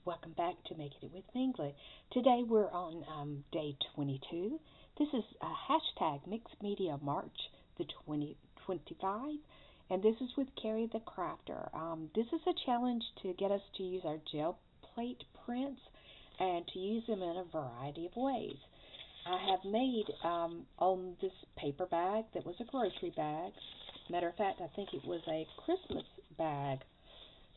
Welcome back to Making It with Mingly. Today we're on day 22. This is hashtag Mixed Media March the 2025, and this is with Carrie the Crafter. This is a challenge to get us to use our gel plate prints and to use them in a variety of ways. I have made on this paper bag that was a grocery bag. Matter of fact, I think it was a Christmas bag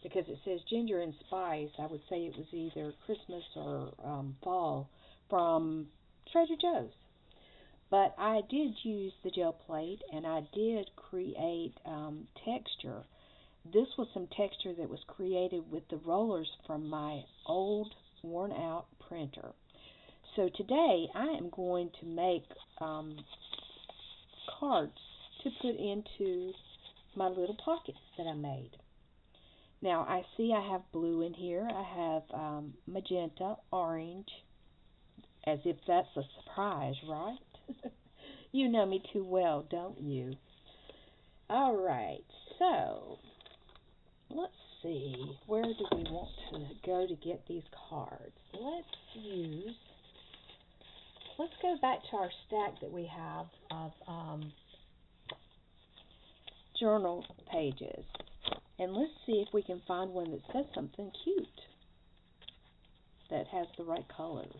because it says ginger and spice. I would say it was either Christmas or fall from Trader Joe's. But I did use the gel plate and I did create texture. This was some texture that was created with the rollers from my old worn out printer. So today I am going to make cards to put into my little pockets that I made. Now I see I have blue in here. I have magenta, orange, as if that's a surprise, right? You know me too well, don't you? All right, so let's see. Where do we want to go to get these cards? Let's go back to our stack that we have of journal pages. And let's see if we can find one that says something cute that has the right colors.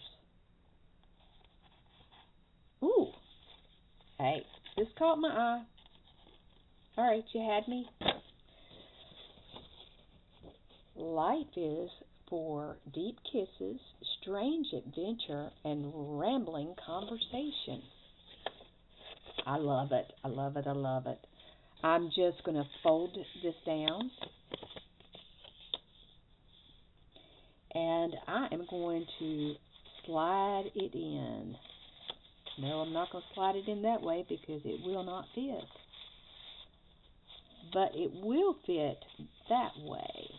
Ooh, hey, this caught my eye. All right, you had me. Life is for deep kisses, strange adventure, and rambling conversation. I love it. I love it. I love it. I'm just going to fold this down. And I am going to slide it in. No, I'm not going to slide it in that way because it will not fit. But it will fit that way.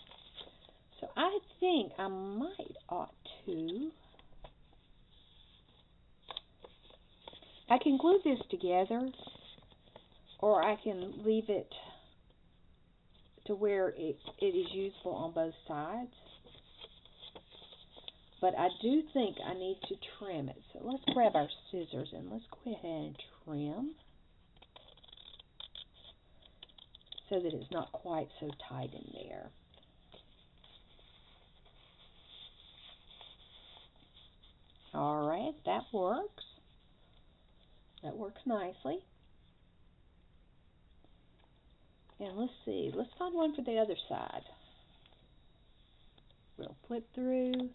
So I think I might ought to. I can glue this together, or I can leave it to where it is useful on both sides. But I do think I need to trim it. So let's grab our scissors and let's go ahead and trim so that it's not quite so tight in there. All right, that works. That works nicely. And let's see, let's find one for the other side. We'll flip through,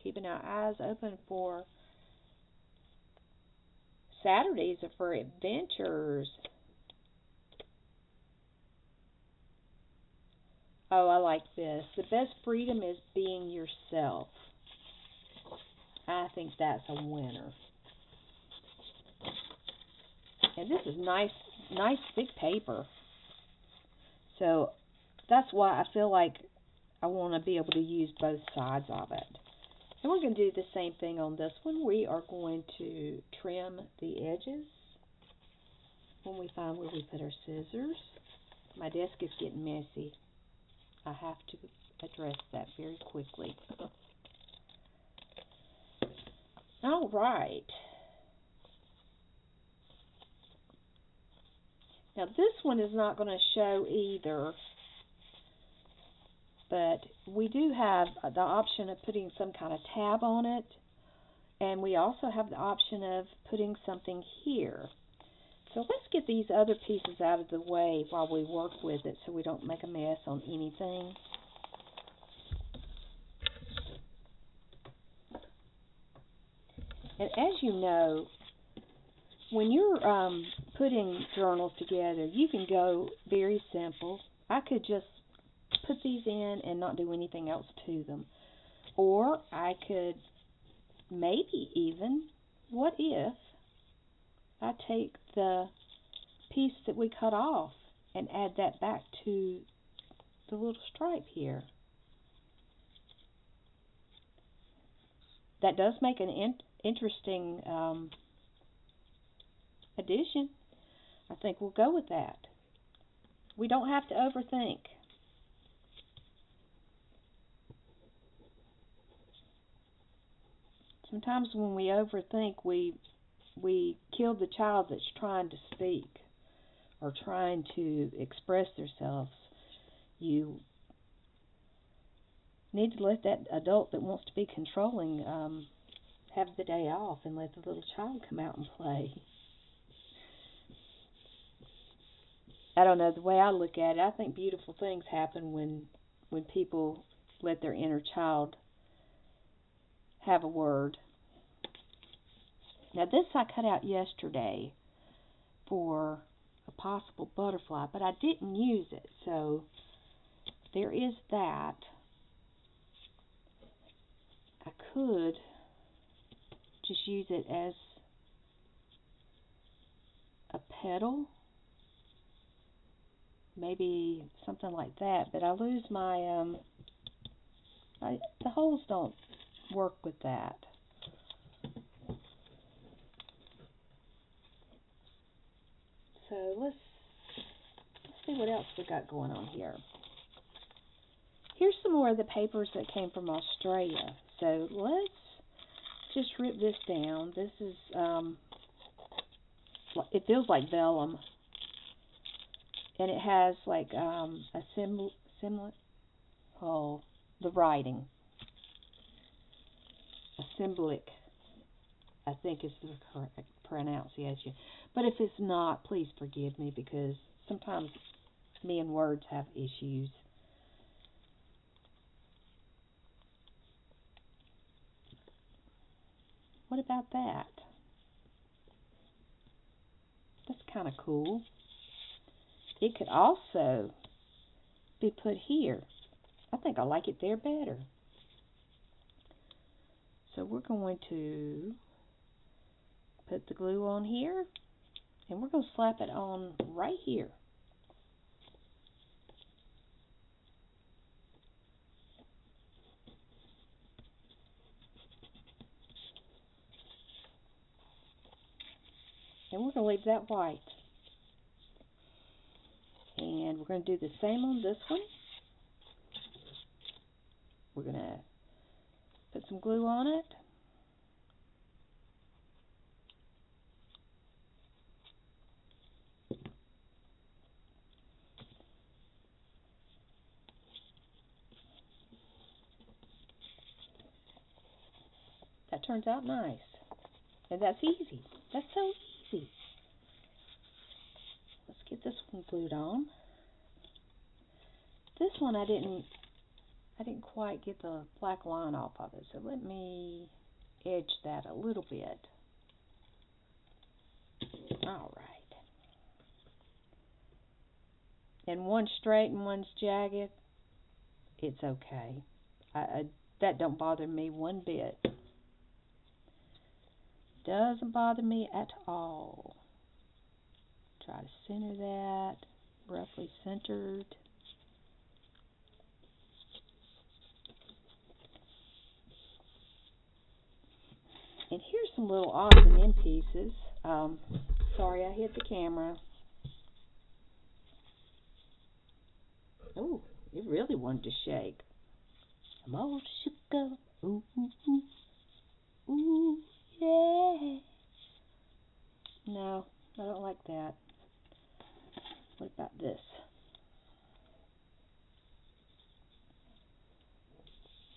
keeping our eyes open for Saturdays are for adventures. Oh, I like this. The best freedom is being yourself. I think that's a winner. And this is nice thick paper. So that's why I feel like I want to be able to use both sides of it. And we're going to do the same thing on this one. We are going to trim the edges when we find where we put our scissors. My desk is getting messy. I have to address that very quickly. All right. Now this one is not going to show either, but we do have the option of putting some kind of tab on it, and we also have the option of putting something here. So let's get these other pieces out of the way while we work with it so we don't make a mess on anything. And as you know, when you're putting journals together, you can go very simple. I could just put these in and not do anything else to them. Or I could maybe even, what if I take the piece that we cut off and add that back to the little stripe here. That does make an interesting addition. I think we'll go with that. We don't have to overthink. Sometimes when we overthink, we kill the child that's trying to speak or trying to express themselves. You need to let that adult that wants to be controlling have the day off and let the little child come out and play. I don't know, the way I look at it, I think beautiful things happen when people let their inner child have a word. Now this I cut out yesterday for a possible butterfly, but I didn't use it, so there is that. I could just use it as a petal, maybe something like that, but I lose my, the holes don't work with that. So let's see what else we got going on here. Here's some more of the papers that came from Australia. So let's just rip this down. This is, it feels like vellum. And it has like a the writing. A symbolic, I think is the correct pronunciation. But if it's not, please forgive me because sometimes me and words have issues. What about that? That's kind of cool. It could also be put here. I think I like it there better. So we're going to put the glue on here, and we're going to slap it on right here. And we're going to leave that white. And we're going to do the same on this one. We're going to put some glue on it. That turns out nice. And that's easy. That's so easy. Let's get this one glued on. This one I didn't quite get the black line off of it, so let me edge that a little bit. All right. And one's straight and one's jagged. It's okay. That don't bother me one bit. Doesn't bother me at all. Try to center that, roughly centered. And here's some little odds and end pieces. Sorry, I hit the camera. Oh, it really wanted to shake. I'm all shook up. Ooh, ooh, ooh, ooh, yeah. No, I don't like that. What about this?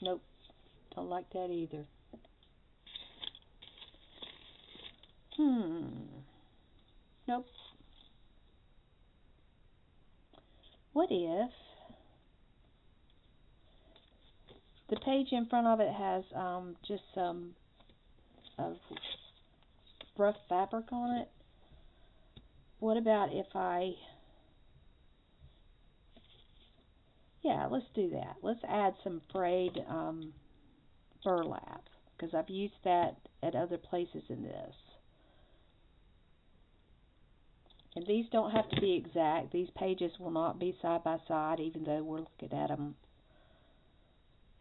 Nope, don't like that either. Nope. What if the page in front of it has just some rough fabric on it? What about if yeah, let's do that. Let's add some frayed burlap because I've used that at other places in this. And these don't have to be exact. These pages will not be side by side, even though we're looking at them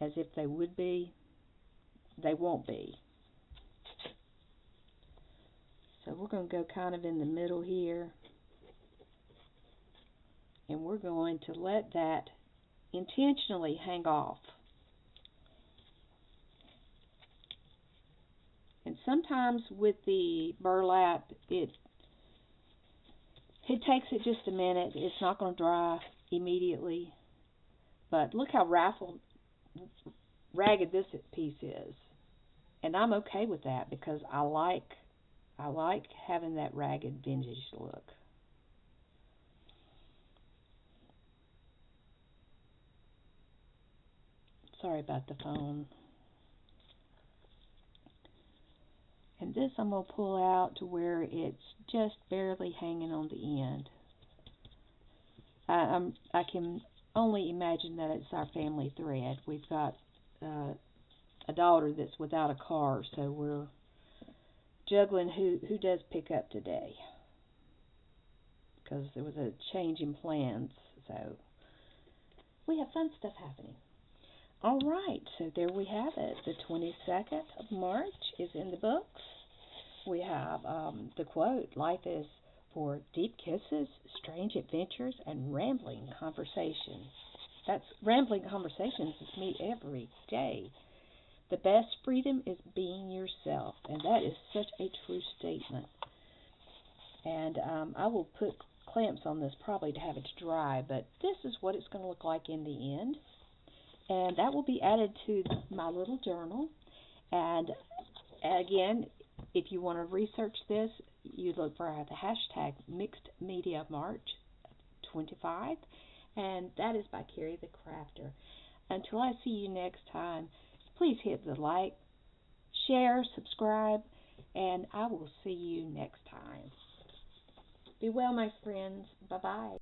as if they would be. They won't be. So we're going to go kind of in the middle here. And we're going to let that intentionally hang off. sometimes with the burlap, it takes it just a minute. It's not going to dry immediately. But look how ragged this piece is. And I'm okay with that because I like having that ragged vintage look. Sorry about the phone. And this I'm going to pull out to where it's just barely hanging on the end. I can only imagine that it's our family thread. We've got a daughter that's without a car, so we're juggling who does pick up today, because there was a change in plans, so we have fun stuff happening. All right, so there we have it. The 22nd of March is in the books. We have the quote, "Life is for deep kisses, strange adventures, and rambling conversations." That's rambling conversations with me every day. The best freedom is being yourself, and that is such a true statement. And I will put clamps on this probably to have it dry, but this is what it's going to look like in the end. And that will be added to my little journal. And again, if you want to research this, you look for the hashtag Mixed Media March 25, and that is by Carrie the Crafter. Until I see you next time, please hit the like, share, subscribe, and I will see you next time. Be well, my friends. Bye-bye.